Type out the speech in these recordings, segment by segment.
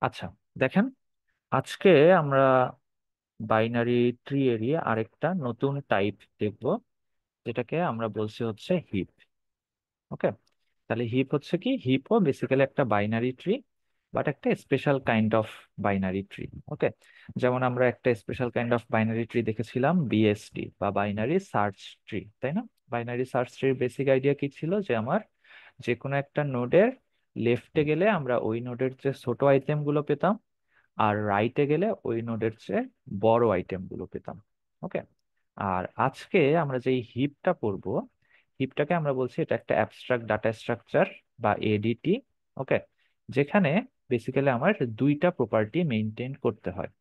আচ্ছা, দেখেন, আজকে আমরা বাইনারি ট্রি এরই আরেকটা নতুন টাইপ দেখব, যেটাকে আমরা বলছি হচ্ছে হিপ। ওকে, তাহলে হিপ হচ্ছে কি? হিপও বেসিক্যালি একটা বাইনারি ট্রি, বাট একটা special kind of binary tree. Okay, যেমন আমরা একটা special kind of binary tree দেখেছিলাম, বিএসটি বা বাইনারি সার্চ ট্রি, তাই না? বাইনারি সার্চ ট্রির বেসিক আইডিয়া কি ছিল? যে আমার যে কোনো একটা নোডের লেফটে গেলে আমরা ওই নোডের যে ছোট আইটেম গুলো পেতাম, আর রাইটে গেলে ওই নোডের চেয়ে বড় আইটেম গুলো পেতাম। ওকে, আর আজকে আমরা যে হিপটা পড়বো, হিপটাকে আমরা বলছি এটা একটা অ্যাবস্ট্রাক্ট ডাটা স্ট্রাকচার বা এডিটি। ওকে, যেখানে বেসিক্যালি আমার দুইটা প্রপার্টি মেনটেন করতে হয়।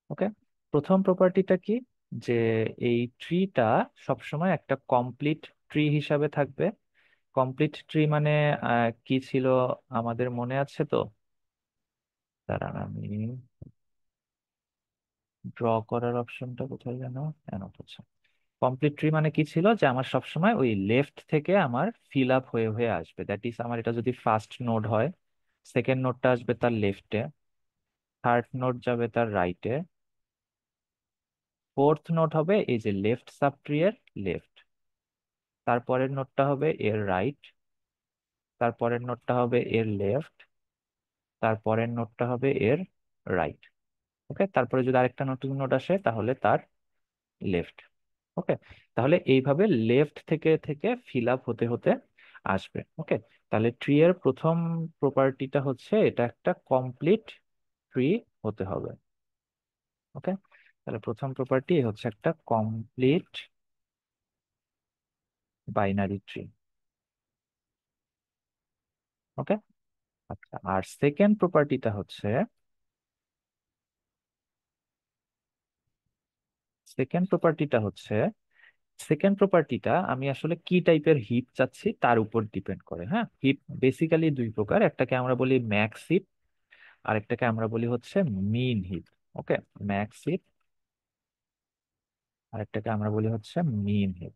ওকে, প্রথম প্রপার্টিটা কি? যে এই ট্রিটা সবসময় একটা কমপ্লিট ট্রি হিসাবে থাকবে। কমপ্লিট ট্রি মানে কি ছিল আমাদের মনে আছে তো? দাঁড়ান, আমি ড্র করার অপশনটা কোথায় যেন অ্যানোট হচ্ছে। কমপ্লিট ট্রি মানে কি ছিল? যে আমার সবসময় ওই লেফট থেকে আমার ফিল আপ হয়ে হয়ে আসবে। দ্যাট ইজ, আমার এটা যদি ফার্স্ট নোড হয়, সেকেন্ড নোডটা আসবে তার লেফটে, থার্ড নোড যাবে তার রাইটে, ফোর্থ নোড হবে এই যে লেফট সাব ট্রি এর লেফট, তারপরের নোডটা হবে এর রাইট, তারপরের নোডটা হবে এর লেফট, তারপরের নোডটা হবে এর রাইট। ওকে, তারপরে যদি আরেকটা নতুন নোড আসে তাহলে তার লেফট। ওকে, তাহলে এইভাবে লেফট থেকে থেকে ফিল আপ হতে হতে আসবে। ওকে, তাহলে ট্রি এর প্রথম প্রপার্টিটা হচ্ছে এটা একটা কমপ্লিট ট্রি হতে হবে। ওকে, তাহলে প্রথম প্রপার্টি হচ্ছে একটা কমপ্লিট বাইনারি ট্রি। ওকে, আচ্ছা, আর সেকেন্ড প্রপার্টিটা হচ্ছে, সেকেন্ড প্রপার্টিটা হচ্ছে সেকেন্ড প্রপার্টিটা আমি আসলে কি টাইপের হিপ চাচ্ছি তার উপর ডিপেন্ড করে। হ্যাঁ, হিপ বেসিক্যালি দুই প্রকার, একটাকে আমরা বলি ম্যাক্স হিপ, আরেকটাকে আমরা বলি হচ্ছে মিন হিপ। ওকে, ম্যাক্স হিপ, আরেকটাকে আমরা বলি হচ্ছে মিন হিপ।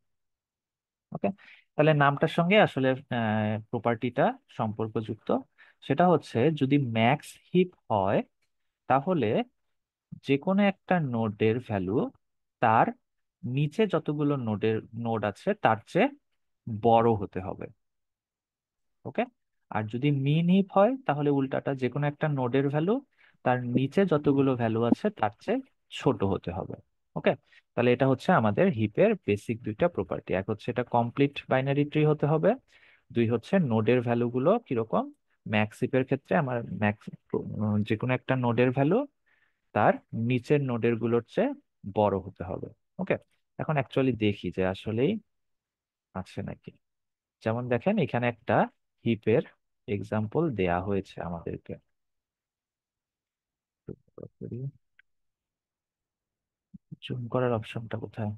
ওকে, তাহলে নামটার সঙ্গে আসলে প্রপার্টিটা সম্পর্কযুক্ত। সেটা হচ্ছে যদি ম্যাক্স হিপ হয়, তাহলে যে কোনো একটা নোডের ভ্যালু তার নিচে যতগুলো নোড আছে তার চেয়ে বড় হতে হবে। ওকে, আর যদি মিন হিপ হয় তাহলে উল্টাটা, যে কোনো একটা নোডের ভ্যালু তার নিচে যতগুলো ভ্যালু আছে তার চেয়ে ছোট হতে হবে। ওকে, তাহলে এটা হচ্ছে আমাদের হিপের বেসিক দুইটা প্রপার্টি। এক হচ্ছে এটা কমপ্লিট বাইনারি ট্রি হতে হবে, দুই হচ্ছে নোডের ভ্যালুগুলো কিরকম। ম্যাক্স হিপের ক্ষেত্রে আমার ম্যাক্স, যে কোনো একটা নোডের ভ্যালু তার নিচের নোডের গুলোর চেয়ে বড় হতে হবে। ওকে, এখন অ্যাকচুয়ালি দেখি যে আসলেই আছে নাকি। যেমন দেখেন, এখানে একটা হিপের এক্সাম্পল দেয়া হয়েছে আমাদেরকে। জুম করার অপশনটা কোথায়?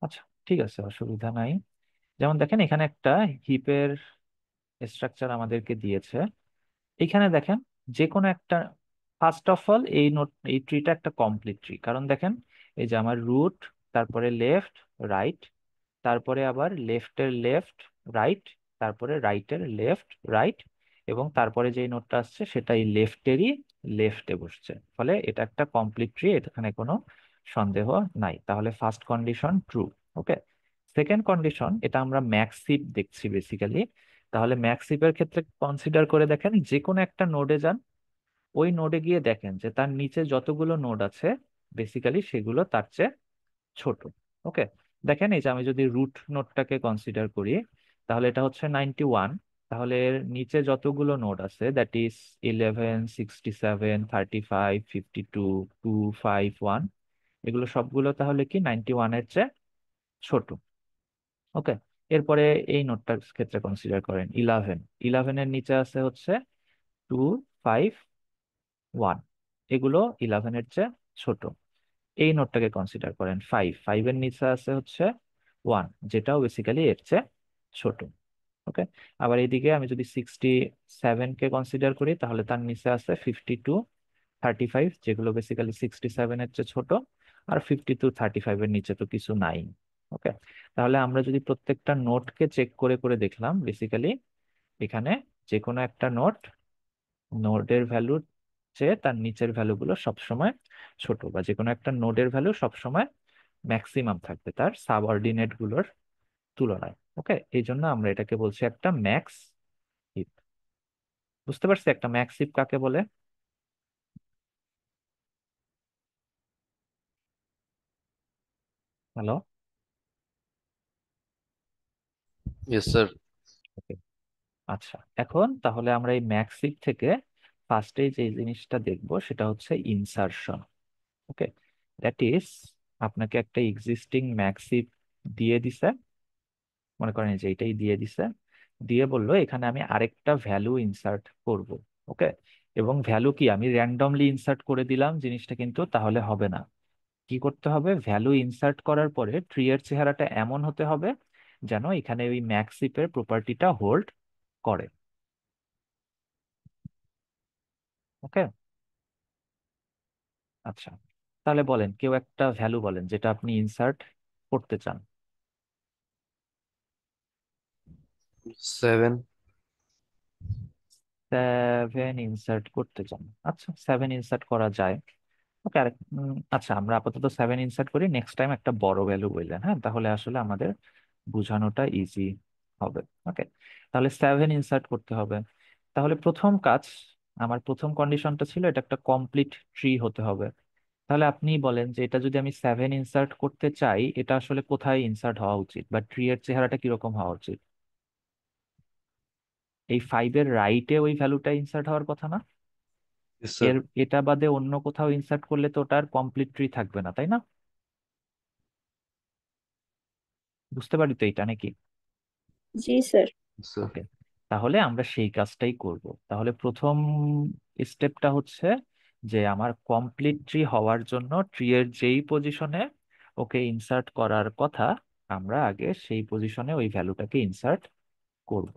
আচ্ছা, ঠিক আছে, অসুবিধা নাই। যেমন দেখেন, এখানে একটা হিপের স্ট্রাকচার আমাদেরকে দিয়েছে। এখানে দেখেন, যে কোনো একটা, ফার্স্ট অফ অল এই নোট, এই ট্রিটা একটা কমপ্লিট ট্রি, কারণ দেখেন এই যে আমার রুট, তারপরে লেফট, রাইট, তারপরে আবার লেফটের লেফট, রাইট, তারপরে রাইটের লেফট, রাইট, এবং তারপরে যে নোটটা আসছে সেটা এই লেফটেরই লেফটে বসছে। ফলে এটা একটা কমপ্লিট ট্রি, এখানে কোনো সন্দেহ নাই। তাহলে ফার্স্ট কন্ডিশন ট্রু। ওকে, সেকেন্ড কন্ডিশন, এটা আমরা ম্যাক্সিপ দেখছি বেসিক্যালি। তাহলে ম্যাক্সিপের ক্ষেত্রে কনসিডার করে দেখেন, যে কোনো একটা নোডে যান, ওই নোডে গিয়ে দেখেন যে তার নিচে যতগুলো নোড আছে বেসিক্যালি সেগুলো তার চেয়ে ছোট। ওকে, দেখেন এই যে আমি যদি রুট নোডটাকে কনসিডার করি, তাহলে এটা হচ্ছে 91। তাহলে এর নিচে যতগুলো নোড আছে, দ্যাট ইজ 11, 67, 35, 52, 251, এগুলো সবগুলো তাহলে কি 91-এর চেয়ে ছোট। ওকে, এরপরে এই নোডটার ক্ষেত্রে কনসিডার করেন 11। 11-এর নিচে আছে হচ্ছে 251, এগুলো 11-এর চেয়ে ছোট। এই নোটটাকে কনসিডার করেন 5। 5-এর নিচে আছে হচ্ছে 1, যেটাও বেসিক্যালি এর চেয়ে ছোট। ওকে, আবার এইদিকে আমি যদি 67-কে কনসিডার করি, তাহলে তার নিচে আছে 52, 35, যেগুলো বেসিক্যালি 67-এর চেয়ে ছোট। আর 52, 35-এর নিচে তো কিছু নাই। ওকে, তাহলে আমরা যদি প্রত্যেকটা নোটকে চেক করে করে দেখলাম বেসিক্যালি এখানে যে কোনো একটা নোডের ভ্যালু চেয়ে তার নিচের ভ্যালুগুলো সবসময় ছোট, বা যে কোনো একটা নোডের ভ্যালু সবসময় ম্যাক্সিমাম থাকবে তার সাবঅর্ডিনেট গুলোর তুলনায়। ওকে, এই জন্য আমরা এটাকে বলছি একটা ম্যাক্স হিপ। বুঝতে পারছি একটা ম্যাক্স হিপ কাকে বলে? হ্যালো? Yes, sir. ওকে, আচ্ছা, এখন তাহলে আমরা এই ম্যাক্স হিপ থেকে ফার্স্টে যে জিনিসটা দেখব সেটা হচ্ছে ইনসারশন। ওকে, দ্যাট ইজ আপনাকে একটা এক্সিস্টিং ম্যাক্স হিপ দিয়ে দিছে, মনে করেন এই যে এইটাই দিয়ে দিছে, দিয়ে বললো এখানে আমি আরেকটা ভ্যালু ইনসার্ট করব। ওকে, এবং ভ্যালু কি আমি র্যান্ডমলি ইনসার্ট করে দিলাম জিনিসটা, কিন্তু তাহলে হবে না। কি করতে হবে, ভ্যালু ইনসার্ট করার পরে ট্রি এর চেহারাটা এমন হতে হবে যেন এখানে ওই ম্যাক্স হিপের প্রপার্টিটা হোল্ড করে। ওকে, আচ্ছা, তাহলে বলেন কেউ একটা ভ্যালু বলেন যেটা আপনি ইনসার্ট করতে চান। 7. 7 ইনসার্ট করতে চান, আচ্ছা 7 ইনসার্ট করা যায়। ওকে, আচ্ছা আমরা আপাতত 7 ইনসার্ট করি, নেক্সট টাইম একটা বড় ভ্যালু বললেন, হ্যাঁ, তাহলে আসলে আমাদের বোঝানোটা ইজি হবে। ওকে, তাহলে 7 ইনসার্ট করতে হবে। তাহলে প্রথম কাজ, আমার প্রথম কন্ডিশনটা ছিল এটা একটা কমপ্লিট ট্রি হতে হবে। তাহলে আপনি বলেন যে এটা যদি আমি 7 ইনসার্ট করতে চাই, এটা আসলে কোথায় ইনসার্ট হওয়া উচিত, বা ট্রি এর চেহারাটা কিরকম হওয়া উচিত? এই 5-এর রাইটে ওই ভ্যালুটা ইনসার্ট হওয়ার কথা না? Yes, sir. এর এটা বাদে অন্য কোথাও ইনসার্ট করলে তো ওটার কমপ্লিট ট্রি থাকবে না, তাই না? বুঝতে পারি তো এটা নাকি? জি স্যার। Yes, sir. ওকে, তাহলে আমরা সেই কাজটাই করব। তাহলে প্রথম স্টেপটা হচ্ছে যে আমার কমপ্লিট ট্রি হওয়ার জন্য ট্রি এর যেই পজিশনে ওকে ইনসার্ট করার কথা, আমরা আগে সেই পজিশনে ওই ভ্যালুটাকে ইনসার্ট করব।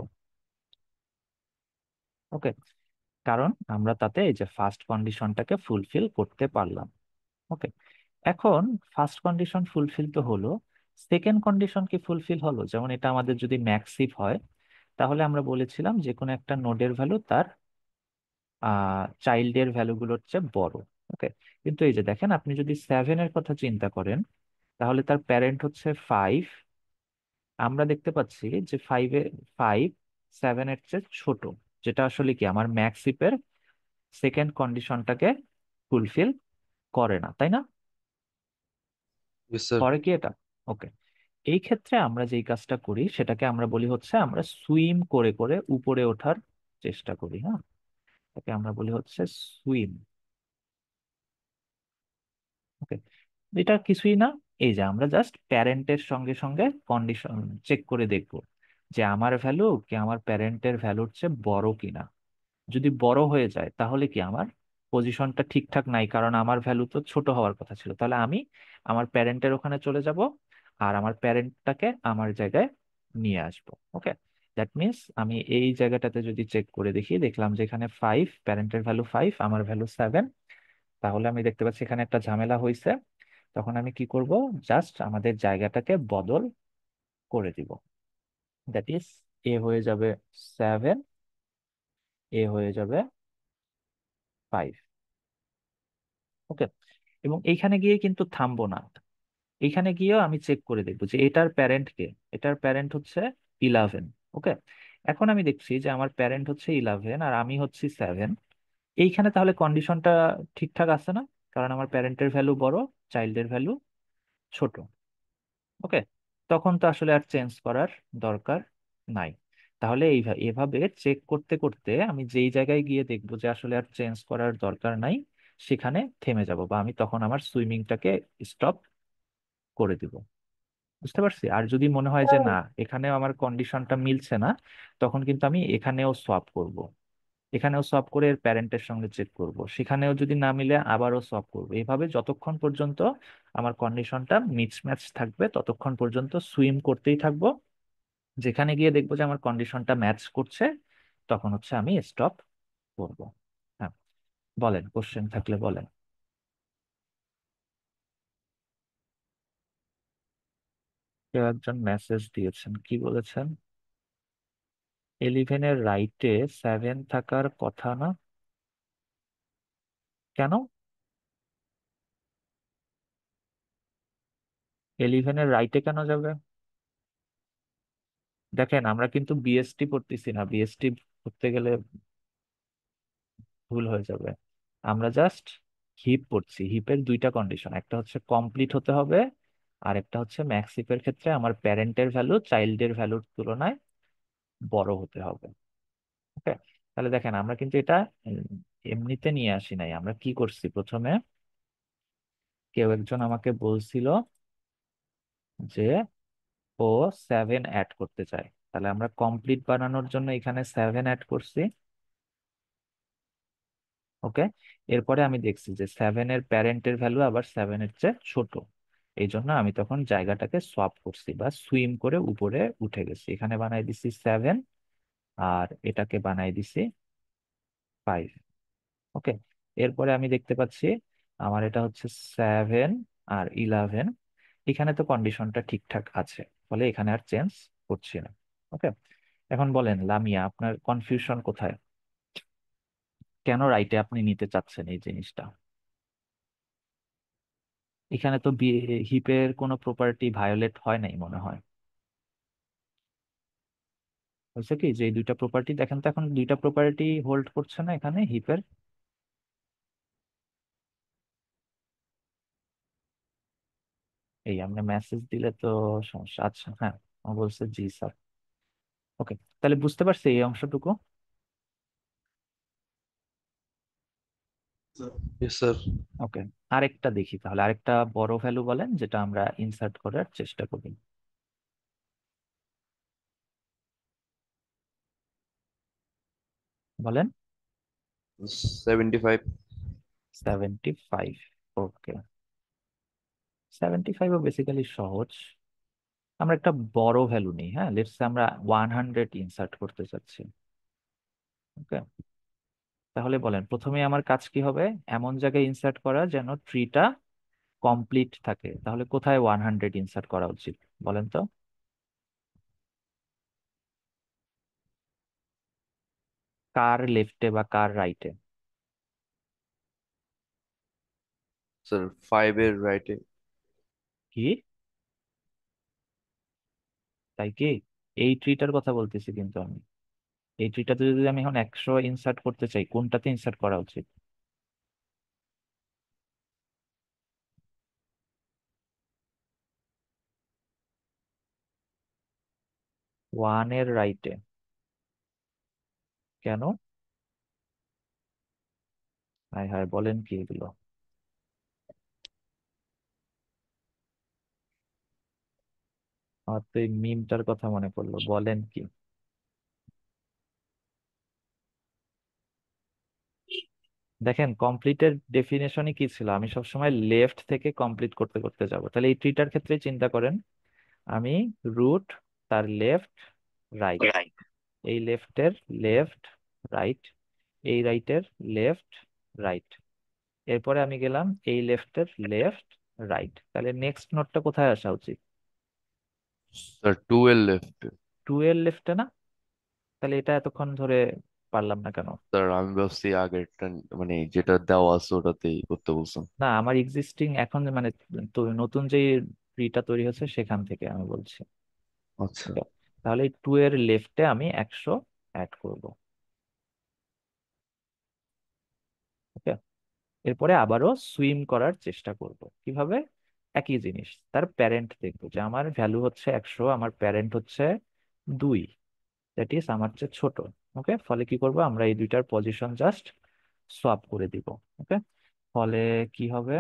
ওকে, কারণ আমরা তাতে এই যে ফার্স্ট কন্ডিশনটাকে ফুলফিল করতে পারলাম। ওকে, এখন ফার্স্ট কন্ডিশন ফুলফিল তো হলো, সেকেন্ড কন্ডিশন কি ফুলফিল হলো? যেমন এটা আমাদের যদি ম্যাক্সিভ হয়, তাহলে আমরা বলেছিলাম যে কোনো একটা নোডের ভ্যালু তার চাইল্ডের ভ্যালুগুলোর চেয়ে বড়। ওকে, কিন্তু এই যে দেখেন আপনি যদি 7-এর কথা চিন্তা করেন, তাহলে তার প্যারেন্ট হচ্ছে 5। আমরা দেখতে পাচ্ছি যে 5 7-এর চেয়ে ছোট, যেটা আসলে কি আমার ম্যাক্সিপের সেকেন্ড কন্ডিশনটাকে ফুলফিল করে না, তাই না? Yes, sir. করে কি এটা? ওকে, এই ক্ষেত্রে আমরা যেই কাজটা করি সেটাকে আমরা বলি হচ্ছে আমরা সুইম করে করে উপরে ওঠার চেষ্টা করি। হ্যাঁ, তাকে আমরা বলি হচ্ছে সুইম। ওকে, এটা কিছুই না, এই যে আমরা জাস্ট প্যারেন্টের সঙ্গে সঙ্গে কন্ডিশন চেক করে দেখব যে আমার ভ্যালু কি আমার প্যারেন্টের ভ্যালুর চেয়ে বড় কিনা। যদি বড় হয়ে যায় তাহলে কি আমার পজিশনটা ঠিকঠাক নাই, কারণ আমার ভ্যালু তো ছোট হওয়ার কথা ছিল, তাহলে আমি আমার প্যারেন্টের ওখানে চলে যাব আর আমার প্যারেন্টটাকে আমার জায়গায় নিয়ে আসবো। ওকে, দ্যাট মিনস আমি এই জায়গাটাতে যদি চেক করে দেখি, দেখলাম যে এখানে 5, প্যারেন্টের ভ্যালু 5, আমার ভ্যালু 7, তাহলে আমি দেখতে পাচ্ছি এখানে একটা ঝামেলা হয়েছে। তখন আমি কি করব, জাস্ট আমাদের জায়গাটাকে বদল করে দিব। দ্যাট ইজ এ হয়ে যাবে 7, এ হয়ে যাবে 5। ওকে, এবং এইখানে গিয়ে কিন্তু থামবো না, এইখানে গিয়েও আমি চেক করে দেখবো যে এটার প্যারেন্ট কে। এটার প্যারেন্ট হচ্ছে 11। ওকে, এখন আমি দেখছি যে আমার প্যারেন্ট হচ্ছে 11 আর আমি হচ্ছি 7। এইখানে তাহলে কন্ডিশনটা ঠিকঠাক আছে না? কারণ আমার প্যারেন্টের ভ্যালু বড়, চাইল্ডের ভ্যালু ছোট। ওকে, তখন তো আসলে আর চেঞ্জ করার দরকার নাই। তাহলে এভাবে চেক করতে করতে আমি যেই জায়গায় গিয়ে দেখবো যে আসলে আর চেঞ্জ করার দরকার নাই, সেখানে থেমে যাব, বা আমি তখন আমার সুইমিংটাকে স্টপ করে দিব। বুঝতে পারছি? আর যদি মনে হয় যে না, এখানেও আমার কন্ডিশনটা মিলছে না, তখন কিন্তু আমি এখানেও সোয়াপ করব। এখানেও সোয়াপ করে এর প্যারেন্টের সঙ্গে চেক করব, সেখানেও যদি না মিলে আবারও সোয়াপ করব। এইভাবে যতক্ষণ পর্যন্ত আমার কন্ডিশনটা মিসম্যাচ থাকবে ততক্ষণ পর্যন্ত সুইম করতেই থাকবো। যেখানে গিয়ে দেখবো যে আমার কন্ডিশনটা ম্যাচ করছে, তখন হচ্ছে আমি স্টপ করব। হ্যাঁ, বলেন, কোশ্চেন থাকলে বলেন। কেউ একজন মেসেজ দিয়েছেন, কি বলেছেন? 11-এর রাইটে 7 থাকার কথা না? কেন? 11-এর রাইটে কেন যাবে? দেখেন, আমরা কিন্তু বিএসটি পড়তেছি না, বিএসটি পড়তে গেলে ভুল হয়ে যাবে। আমরা জাস্ট হিপ পড়ছি। হিপের দুইটা কন্ডিশন, একটা হচ্ছে কমপ্লিট হতে হবে, আর একটা হচ্ছে ম্যাক্স হিপের ক্ষেত্রে আমার প্যারেন্টের ভ্যালু চাইল্ডের ভ্যালুর তুলনায় বড় হতে হবে। ওকে, তাহলে দেখেন আমরা কিন্তু এটা উম, এমনিতে নিয়ে আসি নাই। আমরা কি করছি, প্রথমে কেউ একজন আমাকে বলছিল যে ও 7 অ্যাড করতে চায়, তাহলে আমরা কমপ্লিট বানানোর জন্য এখানে 7 অ্যাড করছি। ওকে, এরপরে আমি দেখছি যে 7-এর প্যারেন্টের ভ্যালু আবার 7-এর চেয়ে ছোট। এই জন্য আমি তখন জায়গাটাকে সোয়াপ করছি বা সুইম করে উপরে উঠে গেছি, এখানে বানাই দিছি 7 আর এটাকে বানাই দিছি 5। ওকে, এরপরে আমি দেখতে পাচ্ছি আমার এটা হচ্ছে 7 আর 11। এখানে তো কন্ডিশনটা ঠিকঠাক আছে, ফলে এখানে আর চেঞ্জ করছি না। ওকে, এখন বলেন লামিয়া, আপনার কনফিউশন কোথায়? কেন রাইটে আপনি নিতে চাচ্ছেন এই জিনিসটা? এখানে তো হিপের কোনো প্রপার্টি ভায়োলেট হয় নাই মনে হয়। হয়েছে কি যে এই দুইটা প্রপার্টি দেখেন তো, এখন দুইটা প্রপার্টি হোল্ড করছে না এখানে হিপের। এই আপনি মেসেজ দিলে তো সমস্যা। আচ্ছা, হ্যাঁ, ও বলছে জি স্যার। ওকে, তাহলে বুঝতে পারছি এই অংশটুকু। Yes, sir. ওকে, আরেকটা দেখি তাহলে, আরেকটা বড় ভ্যালু বলেন যেটা আমরা ইনসার্ট করার চেষ্টা করি। বলেন। 75. 75। ওকে, 75ও বেসিক্যালি সহজ। আমরা একটা বড় ভ্যালু নিই, হ্যাঁ, লেটস আমরা 100 ইনসার্ট করতে চাচ্ছি। ওকে, তাহলে বলেন প্রথমে আমার কাজ কি হবে? এমন জায়গায় ইনসার্ট করা যেন ট্রিটা কমপ্লিট থাকে। তাহলে কোথায় 100 ইনসার্ট করা উচিত বলেন তো? কার লেফটে বা কার রাইটে? Sir, 5 এর রাইটে। কি? তাই কি? এই ট্রিটার কথা বলতেছি কিন্তু আমি। এই ট্রিটাতে যদি আমি এখন 100 ইনসার্ট করতে চাই, কোনটাতে ইনসার্ট করা উচিত? 1-এর রাইটে? কেন? হায় হায়, বলেন কি এগুলো? আমার তো এই মিমটার কথা মনে পড়লো, বলেন কি? দেখেন, কমপ্লিটের ডেফিনেশনই কি ছিল? আমি সবসময় লেফট থেকে কমপ্লিট করতে করতে যাব। তাহলে এই ট্রিটার ক্ষেত্রে চিন্তা করেন, আমি রুট, তার লেফট, রাইট, এই লেফটের লেফট, রাইট, এই রাইটের লেফট, রাইট, এরপরে আমি গেলাম এই লেফটের লেফট, রাইট। তাহলে নেক্সট নোটটা কোথায় আসা উচিত? স্যার, 2 এর লেফট। 2 এর লেফটে না? তাহলে এটা এতক্ষণ ধরে পারলাম না কেন? স্যার, আমি ভাবছি আগেরটা, মানে যেটা দেওয়া আছে ওটাতেই করতে বলছেন। না, আমার এক্সিস্টিং এখন মানে তো নতুন যে ট্রিটা তৈরি হচ্ছে সেখান থেকে আমি বলছি। আচ্ছা। ওকে, তাহলে 2 এর লেফটে আমি 100 অ্যাড করব। ওকে, এরপরে আবারও সুইম করার চেষ্টা করব। কিভাবে? একই জিনিস, তার প্যারেন্ট দেখবো যে আমার ভ্যালু হচ্ছে 100, আমার প্যারেন্ট হচ্ছে 2, দ্যাট ইজ আমার চেয়ে ছোট। ওকে, ফলে কি করব, আমরা এই দুইটার পজিশন জাস্ট সোয়াপ করে দিব। ওকে, ফলে কি হবে,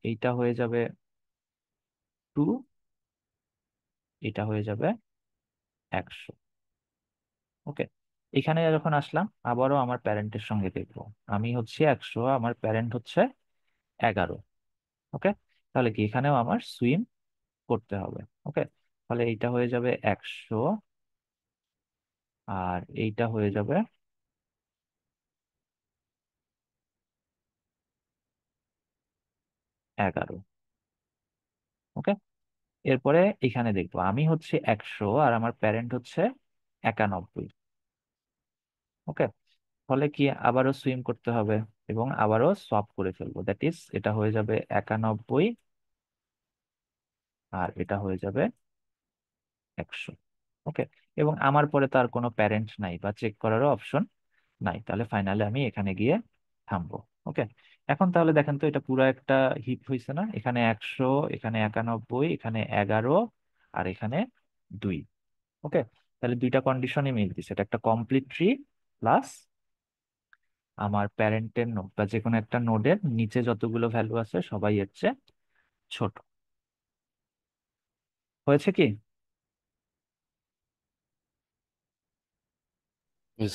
এইটা হয়ে যাবে 2, এটা হয়ে যাবে 100। ওকে, এখানে যখন আসলাম আবারও আমার প্যারেন্টের সঙ্গে দেখবো, আমি হচ্ছে 100, আমার প্যারেন্ট হচ্ছে 11। ওকে, তাহলে কি এখানেও আমার সুইম করতে হবে। ওকে, তাহলে এইটা হয়ে যাবে 100 আর এইটা হয়ে যাবে 11। ওকে, এরপরে এখানে দেখবো আমি হচ্ছে 100 আর আমার প্যারেন্ট হচ্ছে 91। ওকে, ফলে কি আবারও সুইম করতে হবে এবং আবারও সোয়াপ করে ফেলবো। দ্যাট ইজ এটা হয়ে যাবে 91 আর এটা হয়ে যাবে 100। ওকে, এবং আমার পরে তো আর কোনো প্যারেন্ট নাই বা চেক করারও অপশন নাই, তাহলে ফাইনালি আমি এখানে গিয়ে থামবো। ওকে, এখন তাহলে দেখেন তো এটা পুরো একটা হিপ হয়েছে না? এখানে 100, এখানে 91, এখানে 11 আর এখানে 2। ওকে, তাহলে দুইটা কন্ডিশনই মিল দিছে, এটা একটা কমপ্লিট ট্রি প্লাস আমার প্যারেন্টের নোড বা যে কোনো একটা নোডের নিচে যতগুলো ভ্যালু আছে সবাই এর চেয়ে ছোট। হয়েছে কি?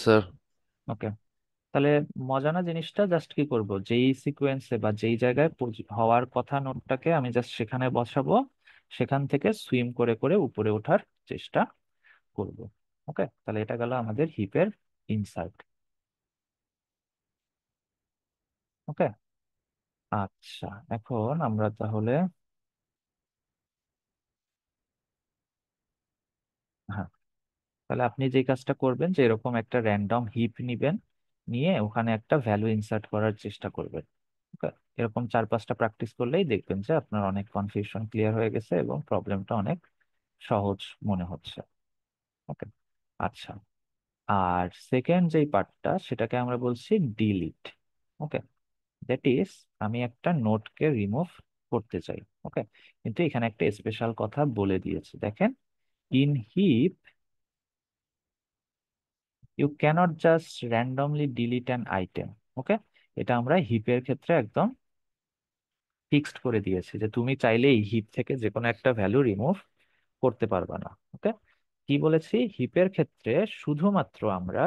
স্যার। ওকে, তাহলে মজা না জিনিসটা? জাস্ট কি করব, যেই সিকোয়েন্সে বা যেই জায়গায় হওয়ার কথা নোটটাকে আমি জাস্ট সেখানে বসাবো, সেখান থেকে সুইম করে করে উপরে ওঠার চেষ্টা করব। ওকে, তাহলে এটা গেল আমাদের হিপের ইনসার্ট। ওকে, আচ্ছা, এখন আমরা তাহলে, হ্যাঁ, তাহলে আপনি যে কাজটা করবেন যে এরকম একটা র্যান্ডম হিপ নিবেন, নিয়ে ওখানে একটা ভ্যালু ইনসার্ট করার চেষ্টা করবেন। ওকে, এরকম 4-5টা প্র্যাকটিস করলেই দেখবেন যে আপনার অনেক কনফিউশন ক্লিয়ার হয়ে গেছে এবং প্রবলেমটা অনেক সহজ মনে হচ্ছে। ওকে, আচ্ছা, আর সেকেন্ড যেই পার্টটা সেটাকে আমরা বলছি ডিলিট। ওকে, দ্যাট ইজ আমি একটা নোটকে রিমুভ করতে চাই। ওকে, কিন্তু এখানে একটা স্পেশাল কথা বলে দিয়েছে, দেখেন, in heap you can't just randomly delete an item. Okay, এটা আমরা হিপের ক্ষেত্রে একদম ফিক্সড করে দিয়েছি যে তুমি চাইলে এই হিপ থেকে যে কোনো একটা ভ্যালু রিমুভ করতে পারবা না। ওকে, কি বলেছি, হিপের ক্ষেত্রে শুধুমাত্র আমরা,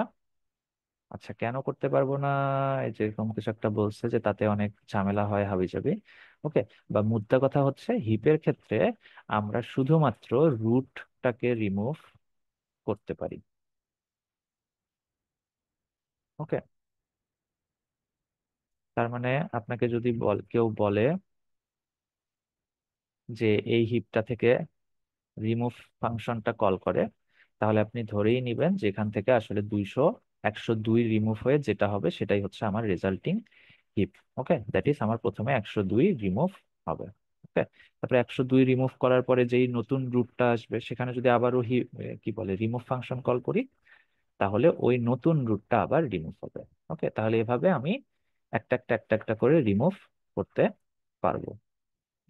আচ্ছা কেন করতে পারবো না, এই যে এরকম কিছু একটা বলছে যে তাতে অনেক ঝামেলা হয় হাবিজাবি। ওকে, বা মুদ্রা কথা হচ্ছে হিপের ক্ষেত্রে আমরা শুধুমাত্র রুটটাকে রিমুভ করতে পারি। ওকে, তার মানে আপনাকে যদি কেউ বলে যে এই হিপটা থেকে রিমুভ ফাংশনটা কল করে, তাহলে আপনি ধরেই নিবেন যে এখান থেকে আসলে 102 রিমুভ হয়ে যেটা হবে সেটাই হচ্ছে আমার resulting heap. Okay, that is আমার প্রথমে 102 রিমুভ হবে। ওকে, তারপরে 102 রিমুভ করার পরে যেই নতুন রুটটা আসবে সেখানে যদি আবারও কি বলে রিমুভ ফাংশন কল করি, তাহলে ওই নতুন রুটটা আবার রিমুভ হবে। ওকে, তাহলে এভাবে আমি একটা একটা একটা একটা করে রিমুভ করতে পারবো।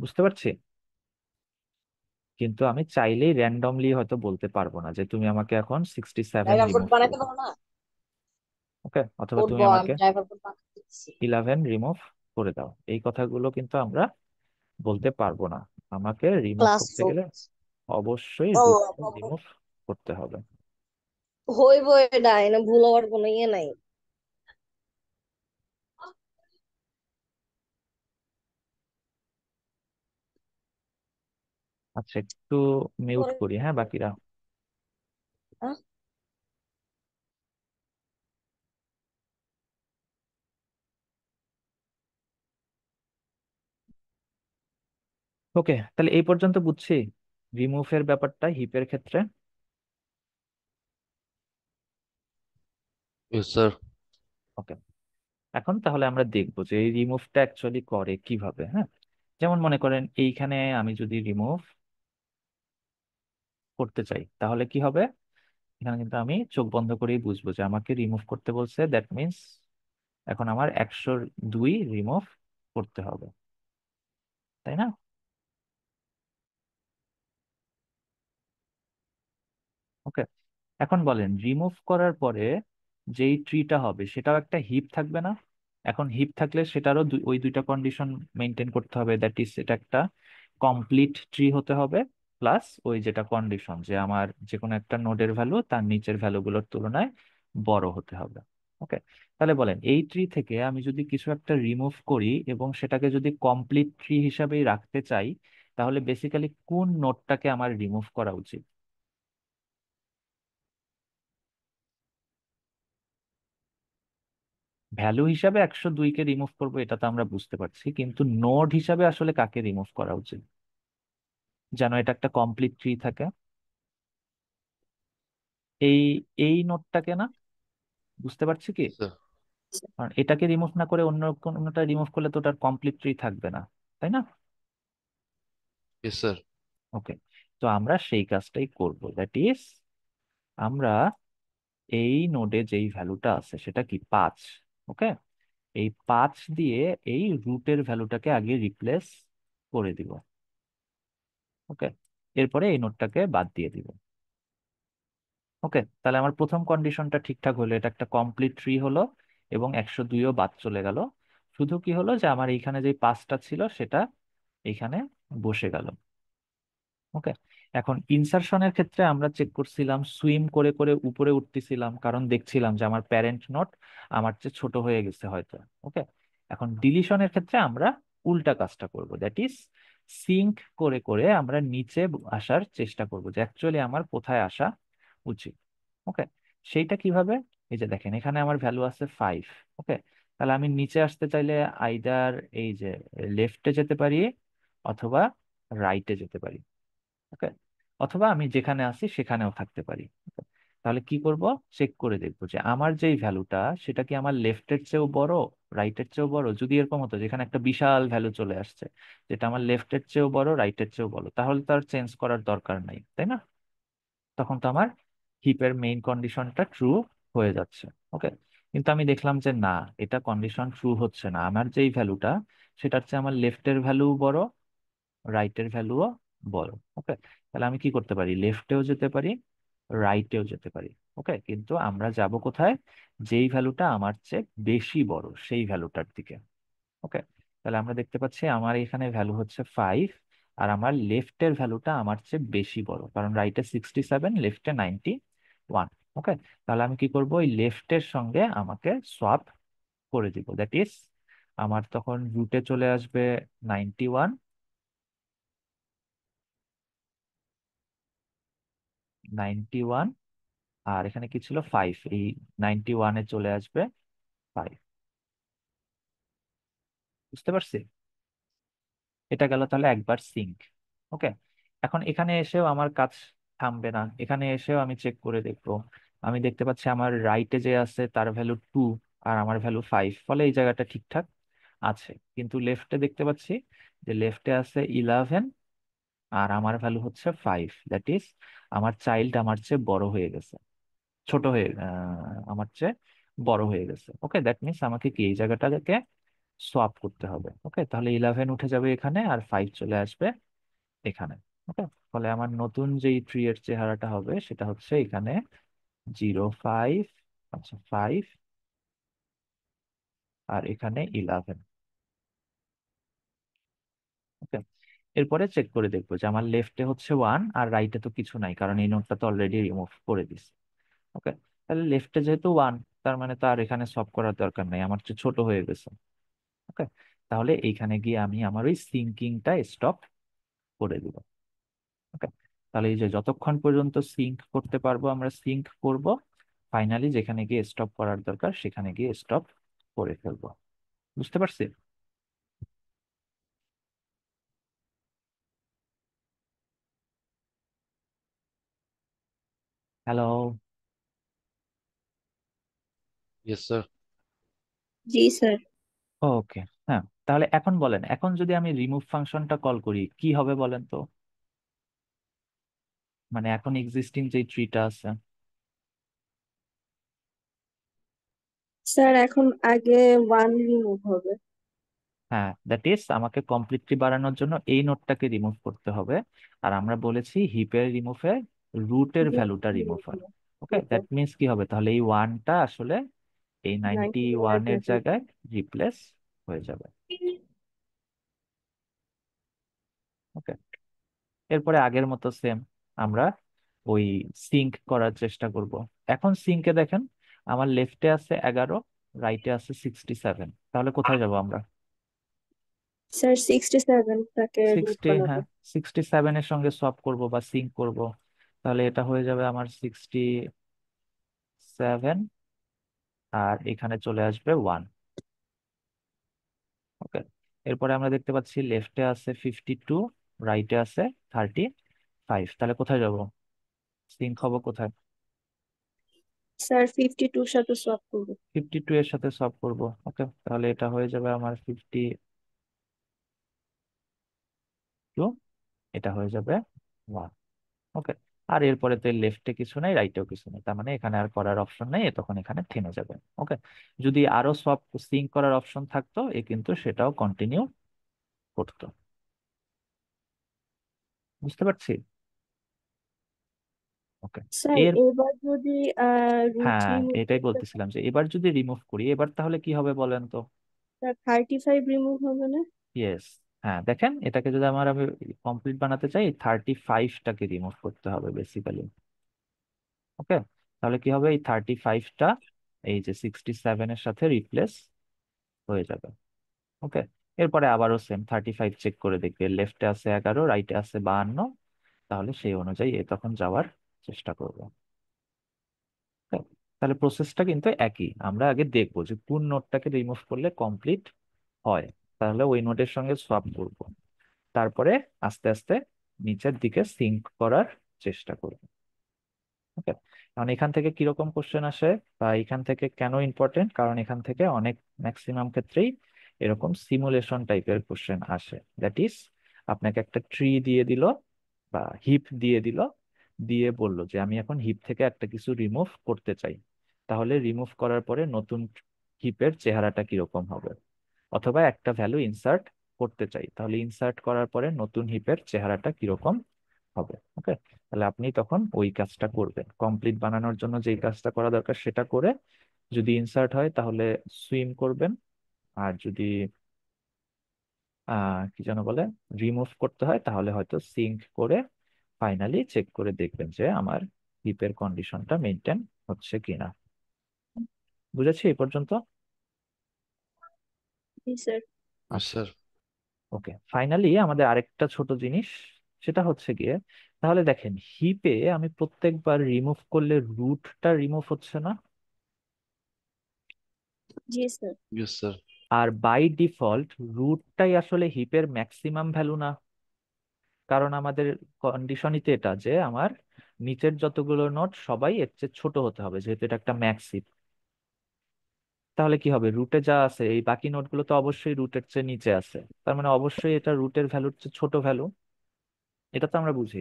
বুঝতে পারছি? কিন্তু আমি চাইলেই র্যান্ডমলি হয়তো বলতে পারবো না যে তুমি আমাকে এখন 67 ড্রাইভার কোড রিমুভ করে বানাইতে দাও। পারো না? ওকে, অথবা তুমি করবো, আমি আমাকে ড্রাইভার কোড বানাতে দিচ্ছি। 11 রিমুভ করে দাও, এই কথাগুলো কিন্তু আমরা বলতে পারবো না। আমাকে রিমুভ ক্লাস করতে গেলে চলছে। অবশ্যই ও রুটটা রিমুভ করতে হবে। হইব, এটা এনে ভুল হওয়ার কোনো ইয়ে নাই। আচ্ছা, একটু মিউট করি, হ্যাঁ, বাকিরা। আহ, ওকে, তাহলে এই পর্যন্ত বুঝছি রিমুভের ব্যাপারটা হিপের ক্ষেত্রে। স্যার। ওকে, এখন তাহলে আমরা দেখবো যে এই রিমুভটা অ্যাকচুয়ালি করে কিভাবে। হ্যাঁ, যেমন মনে করেন এইখানে আমি যদি রিমুভ করতে চাই তাহলে কি হবে, এখানে কিন্তু আমি চোখ বন্ধ করেই বুঝবো যে আমাকে রিমুভ করতে বলছে, দ্যাট মিন্স এখন আমার 102 রিমুভ করতে হবে, তাই না? ওকে, এখন বলেন রিমুভ করার পরে যেই ট্রিটা হবে সেটাও একটা হিপ থাকবে না? এখন হিপ থাকলে সেটারও ওই দুইটা কন্ডিশন মেনটেন করতে হবে, দ্যাট ইজ এটা একটা কমপ্লিট ট্রি হতে হবে, প্লাস ওই যেটা কন্ডিশন যে আমার যে কোনো একটা নোডের ভ্যালু তার নিচের ভ্যালুগুলোর তুলনায় বড় হতে হবে। ওকে, তাহলে বলেন এই ট্রি থেকে আমি যদি কিছু একটা রিমুভ করি এবং সেটাকে যদি কমপ্লিট ট্রি হিসাবেই রাখতে চাই, তাহলে বেসিক্যালি কোন নোডটাকে আমার রিমুভ করা উচিত? ভ্যালু হিসাবে 102 কে রিমুভ করবো এটা তো আমরা বুঝতে পারছি, কিন্তু নোড হিসাবে আসলে কাকে রিমুভ করা উচিত? যেন এটা একটা কমপ্লিট ট্রি থাকে। এই এই নোটটাকে না, বুঝতে পারছি কি? স্যার। কারণ এটাকে রিমুভ না করে অন্য কোনটা রিমুভ করলে তো ওটার কমপ্লিট ট্রি থাকবে না, তাই না? Yes sir. ওকে, তো আমরা সেই কাজটাই করব, দ্যাট ইজ আমরা এই নোডে যেই ভ্যালুটা আছে সেটা কি 5। ওকে, এই 5 দিয়ে এই রুটের ভ্যালুটাকে আগে রিপ্লেস করে দিব। ওকে, এরপরে এই নোডটাকে বাদ দিয়ে দিব। ওকে, তাহলে আমার প্রথম কন্ডিশনটা ঠিকঠাক হলো, এটা একটা কমপ্লিট ট্রি হলো এবং 102ও বাদ চলে গেল। শুধু কি হলো যে আমার এইখানে যে 5টা ছিল সেটা এইখানে বসে গেল। ওকে, এখন ইনসারশনের ক্ষেত্রে আমরা চেক করছিলাম, সুইম করে করে উপরে উঠতেছিলাম কারণ দেখছিলাম যে আমার প্যারেন্ট নোট আমার চেয়ে ছোট হয়ে গেছে হয়তো। ওকে, এখন ডিলিশনের ক্ষেত্রে আমরা উল্টা কাজটা করব, দ্যাট ইজ সিঙ্ক করে করে আমরা নিচে আসার চেষ্টা করব, যে অ্যাকচুয়ালি আমার কোথায় আসা উচিত। ওকে, সেইটা কিভাবে? এই যে দেখেন এখানে আমার ভ্যালু আছে 5। ওকে, তাহলে আমি নিচে আসতে চাইলে আইদার এই যে লেফটে যেতে পারি অথবা রাইটে যেতে পারি। ওকে, অথবা আমি যেখানে আছি সেখানেও থাকতে পারি। Okay? তাহলে কি করব, চেক করে দেখবো যে আমার যেই ভ্যালুটা সেটা কি আমার লেফটের চেয়েও বড়, রাইটের চেয়েও বড়। যদি এরকম হতো যেখানে একটা বিশাল ভ্যালু চলে আসছে যেটা আমার লেফটের চেয়েও বড়, রাইটের চেয়েও বড়, তাহলে তো আর চেঞ্জ করার দরকার নাই, তাই না? তখন তো আমার হিপের মেইন কন্ডিশনটা ট্রু হয়ে যাচ্ছে। ওকে, কিন্তু আমি দেখলাম যে না, এটা কন্ডিশন ট্রু হচ্ছে না, আমার যেই ভ্যালুটা সেটার চেয়ে আমার লেফটের ভ্যালু বড়, রাইটের ভ্যালুও বড়। ওকে, তাহলে আমি কি করতে পারি, লেফটেও যেতে পারি, রাইটেও যেতে পারি। ওকে, কিন্তু আমরা যাব কোথায়, যেই ভ্যালুটা আমার চেয়ে বেশি বড় সেই ভ্যালুটার দিকে। ওকে, তাহলে আমরা দেখতে পাচ্ছি আমার এখানে ভ্যালু হচ্ছে 5, আর আমার লেফটের ভ্যালুটা আমার চেয়ে বেশি বড়, কারণ রাইটে 67, লেফটে 91। ওকে, তাহলে আমি কি করব, ওই লেফটের সঙ্গে আমাকে সোয়াপ করে দিব, দ্যাট ইজ আমার তখন রুটে চলে আসবে 91, 91, আর এখানে কি ছিল 5, এই 91-এ চলে আসবে 5। বুঝতে পারছি? এটা গেল তাহলে একবার সিঙ্ক। ওকে, এখন এখানে এসেও আমার কাজ থামবে না, এখানে এসেও আমি চেক করে দেখবো। আমি দেখতে পাচ্ছি আমার রাইটে যে আছে তার ভ্যালু 2 আর আমার ভ্যালু 5, ফলে এই জায়গাটা ঠিকঠাক আছে। কিন্তু লেফটে দেখতে পাচ্ছি যে লেফটে আছে 11 আর আমার ভ্যালু হচ্ছে 5, দ্যাট ইজ আমার চাইল্ড আমার চেয়ে বড় হয়ে গেছে, ছোট হয়ে আমার চেয়ে বড় হয়ে গেছে। ওকে, দ্যাট মিনস আমাকে কি এই জায়গাটাকে সোয়াপ করতে হবে। ওকে, তাহলে 11 উঠে যাবে এখানে আর 5 চলে আসবে এখানে। ওকে, ফলে আমার নতুন যেই ট্রি এর চেহারাটা হবে সেটা হচ্ছে এখানে 0, 5, আচ্ছা 5, আর এখানে 11। ওকে, এরপরে চেক করে দেখবো যে আমার লেফটে হচ্ছে 1 আর রাইটে তো কিছু নাই, কারণ এই নোটটা তো অলরেডি রিমুভ করে দিছি। ওকে, তাহলে লেফটে যেহেতু 1, তার মানে তো আর এখানে সব করার দরকার নাই, আমার চেয়ে ছোট হয়ে গেছে। ওকে, তাহলে এইখানে গিয়ে আমি আমার ওই সিঙ্কিংটা স্টপ করে দিব। ওকে, তাহলে এই যে যতক্ষণ পর্যন্ত সিঙ্ক করতে পারবো আমরা সিঙ্ক করব, ফাইনালি যেখানে গিয়ে স্টপ করার দরকার সেখানে গিয়ে স্টপ করে ফেলবো। বুঝতে পারছি? হ্যালো। Yes sir. জি স্যার। ওকে, হ্যাঁ, তাহলে এখন বলেন, এখন যদি আমি রিমুভ ফাংশনটা কল করি কি হবে বলেন তো? মানে এখন এক্সিস্টিং যে ট্রিটা আছে। স্যার এখন আগে 1 রিমুভ হবে। হ্যাঁ, দ্যাট ইজ আমাকে কমপ্লিটলি বাড়ানোর জন্য এই নোটটাকে রিমুভ করতে হবে। আর আমরা বলেছি হিপের রিমুভে রুটের ভ্যালুটা রিমুভ হয়। ওকে, দ্যাট মিনস কি হবে, তাহলে এই ওয়ানটা আসলে এই 91-এর 91 জায়গায় রিপ্লেস হয়ে যাবে। ওকে, এরপরে আগের মতো সেম আমরা ওই সিঙ্ক করার চেষ্টা করব। এখন সিঙ্কে দেখেন আমার লেফটে আছে 11, রাইটে আছে 67, তাহলে কোথায় যাব আমরা? স্যার 67 টাকে রুট 60, বানাবো। হ্যাঁ, 67-এর সঙ্গে সোয়াপ করব বা সিঙ্ক করব। তাহলে এটা হয়ে যাবে আমার 67, আর এখানে চলে আসবে 1। ওকে, এরপরে আমরা দেখতে পাচ্ছি লেফটে আছে 52, রাইটে আছে 35, তাহলে কোথায় যাব? সিঙ্ক হবো কোথায়? স্যার 52 সাথে সলভ করবো। 52 এর সাথে সলভ করব। ওকে, তাহলে এটা হয়ে যাবে আমার 52, এটা হয়ে যাবে 1। ওকে, আর এরপরে তো লেফটে কিছু নাই, রাইটেও কিছু নেই, তার মানে এখানে আর করার অপশন নেই, এ তখন এখানে থেমে যাবে। ওকে, যদি আরো সব সিঙ্ক করার অপশন থাকতো এ কিন্তু সেটাও কন্টিনিউ করতো। বুঝতে পারছি? ওকে। স্যার এর এবার যদি রুট হ্যাঁ, রিমুভ এটাই করতে বলতেছিলাম যে এবার যদি রিমুভ করি, এবার তাহলে কি হবে বলেন তো? স্যার 35 রিমুভ হবে না? ইয়েস। হ্যাঁ, দেখেন এটাকে যদি আমি কমপ্লিট বানাতে চাই, 35টাকে রিমুভ করতে হবে বেসিক্যালি। ওকে, তাহলে কি হবে, এই 35টা এই যে 67-এর সাথে রিপ্লেস হয়ে যাবে। ওকে, এরপরে আবারও সেম 35 চেক করে দেখবে, লেফটে আছে 11, রাইটে আছে 52, তাহলে সেই অনুযায়ী এ তখন যাওয়ার চেষ্টা করবো। Okay? তাহলে প্রসেসটা কিন্তু একই, আমরা আগে দেখবো যে কোন নোটটাকে রিমুভ করলে কমপ্লিট হয়, তাহলে ওই নোটের সঙ্গে সোয়াপ করব, তারপরে আস্তে আস্তে নিচের দিকে সিঙ্ক করার চেষ্টা করব। ওকে, কারণ এখান থেকে কিরকম কোশ্চেন আসে বা এখান থেকে কেন ইম্পর্টেন্ট, কারণ এখান থেকে অনেক ম্যাক্সিমাম ক্ষেত্রেই এরকম সিমুলেশন টাইপের কোশ্চেন আসে। দ্যাট ইজ, আপনাকে একটা ট্রি দিয়ে দিল বা হিপ দিয়ে দিল, দিয়ে বলল যে আমি এখন হিপ থেকে একটা কিছু রিমুভ করতে চাই, তাহলে রিমুভ করার পরে নতুন হিপের চেহারাটা কিরকম হবে, অথবা একটা ভ্যালু ইনসার্ট করতে চাই, তাহলে ইনসার্ট করার পরে নতুন হিপের চেহারাটা কিরকম হবে। ওকে, তাহলে আপনি তখন ওই কাজটা করবেন, কমপ্লিট বানানোর জন্য যেই কাজটা করা দরকার সেটা করে, যদি ইনসার্ট হয় তাহলে সুইম করবেন, আর যদি কি যেন বলে, রিমুভ করতে হয় তাহলে হয়তো সিঙ্ক করে ফাইনালি চেক করে দেখবেন যে আমার হিপের কন্ডিশনটা মেনটেন হচ্ছে কিনা। বুঝেছি এই পর্যন্ত? জি স্যার। স্যার। ওকে, ফাইনালি আমাদের আরেকটা ছোট জিনিস, সেটা হচ্ছে গিয়ে, তাহলে দেখেন হিপে আমি প্রত্যেকবার রিমুভ করলে রুটটা রিমুভ হচ্ছে না, জি স্যার। Yes sir. আর বাই ডিফল্ট রুটটাই আসলে হিপের ম্যাক্সিমাম ভ্যালু না, কারণ আমাদের কন্ডিশনই তো এটা যে আমার নিচের যতগুলো নোট সবাই এর চেয়ে ছোট হতে হবে, যেহেতু এটা একটা ম্যাক্স হিপ। তাহলে কি হবে, রুটে যা আছে এই বাকি নোটগুলো তো অবশ্যই রুটের চেয়ে নিচে আছে, তার মানে অবশ্যই এটা রুটের ভ্যালুর চেয়ে ছোট ভ্যালু, এটা তো আমরা বুঝি।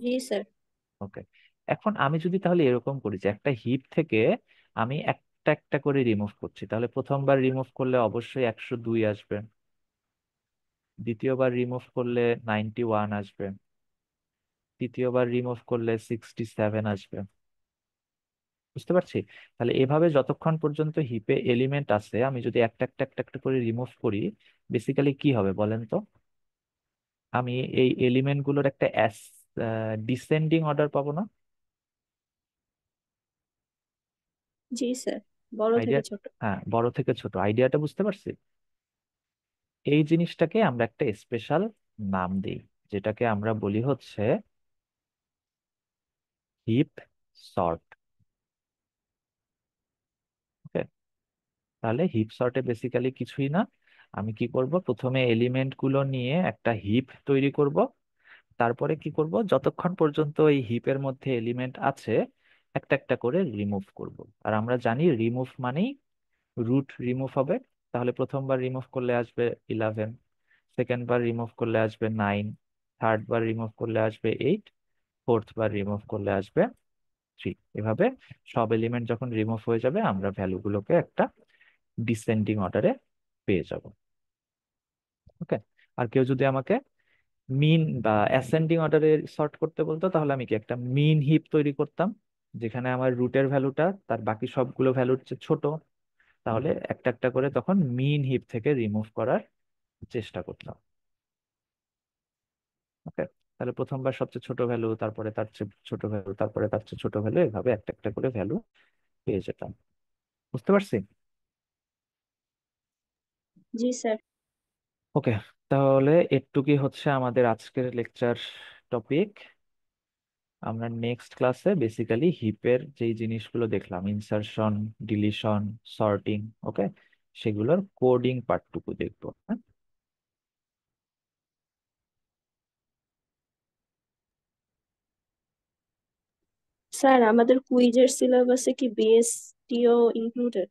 জি স্যার। ওকে, এখন আমি যদি তাহলে এরকম করি যে একটা হিপ থেকে আমি একটা একটা করে রিমুভ করছি, তাহলে প্রথমবার রিমুভ করলে অবশ্যই 102 আসবে, দ্বিতীয়বার রিমুভ করলে 91 আসবে, তৃতীয়বার রিমুভ করলে 67 আসবে। বুঝতে পারছি? তাহলে এভাবে যতক্ষণ পর্যন্ত হিপে এলিমেন্ট আছে, আমি যদি একটা একটা একটা একটা করে রিমুভ করি, বেসিক্যালি কি হবে বলেন তো, আমি এই এলিমেন্ট গুলোর একটা ডিসেন্ডিং অর্ডার পাবো না? জি স্যার, বড় আইডিয়া, থেকে ছোট। হ্যাঁ, বড় থেকে ছোট, আইডিয়াটা বুঝতে পারছি। এই জিনিসটাকে আমরা একটা স্পেশাল নাম দিই, যেটাকে আমরা বলি হচ্ছে হিপ সর্ট। ওকে, তাহলে হিপ সর্টে বেসিক্যালি কিছুই না, আমি কি করব, প্রথমে এলিমেন্ট গুলো নিয়ে একটা হিপ তৈরি করব, তারপরে কি করব, যতক্ষণ পর্যন্ত এই হিপের মধ্যে এলিমেন্ট আছে একটা একটা করে রিমুভ করব। আর আমরা জানি রিমুভ মানেই রুট রিমুভ হবে, তাহলে প্রথমবার রিমুভ করলে আসবে 11, সেকেন্ড বার রিমুভ করলে আসবে 9, থার্ড বার রিমুভ করলে আসবে 8, ফোর্থ বার রিমুভ করলে আসবে 3। এভাবে সব এলিমেন্ট যখন রিমুভ হয়ে যাবে আমরা ভ্যালুগুলোকে একটা ডিসেন্ডিং অর্ডারে পেয়ে যাব। ওকে, আর কেউ যদি আমাকে মিন বা অ্যাসেন্ডিং অর্ডারে সর্ট করতে বলতো, তাহলে আমি কি একটা মিন হিপ তৈরি করতাম, যেখানে আমার রুটের ভ্যালুটা তার বাকি সবগুলো ভ্যালুর চেয়ে ছোট, তাহলে একটা একটা করে তখন মিন হিপ থেকে রিমুভ করার চেষ্টা করতাম। ওকে, তাহলে প্রথমবার সবচেয়ে ছোট ভ্যালু, তারপরে তার চেয়ে ছোট ভ্যালু, তারপরে তার চেয়ে ছোট ভ্যালু, এভাবে একটা একটা করে ভ্যালু পেয়ে যেতাম। বুঝতে পারছি? জি স্যার। ওকে, তাহলে এটুকুই হচ্ছে আমাদের আজকের লেকচার টপিক। আমরা নেক্সট ক্লাসে বেসিক্যালি হিপের যেই জিনিসগুলো দেখলাম, ইনসারশন, ডিলিশন, সর্টিং, ওকে, সেগুলোর কোডিং পার্টটুকু দেখবো। হ্যাঁ? স্যার আমাদের কুইজের সিলেবাসে কি বিএসটিও ইনক্লুডেড?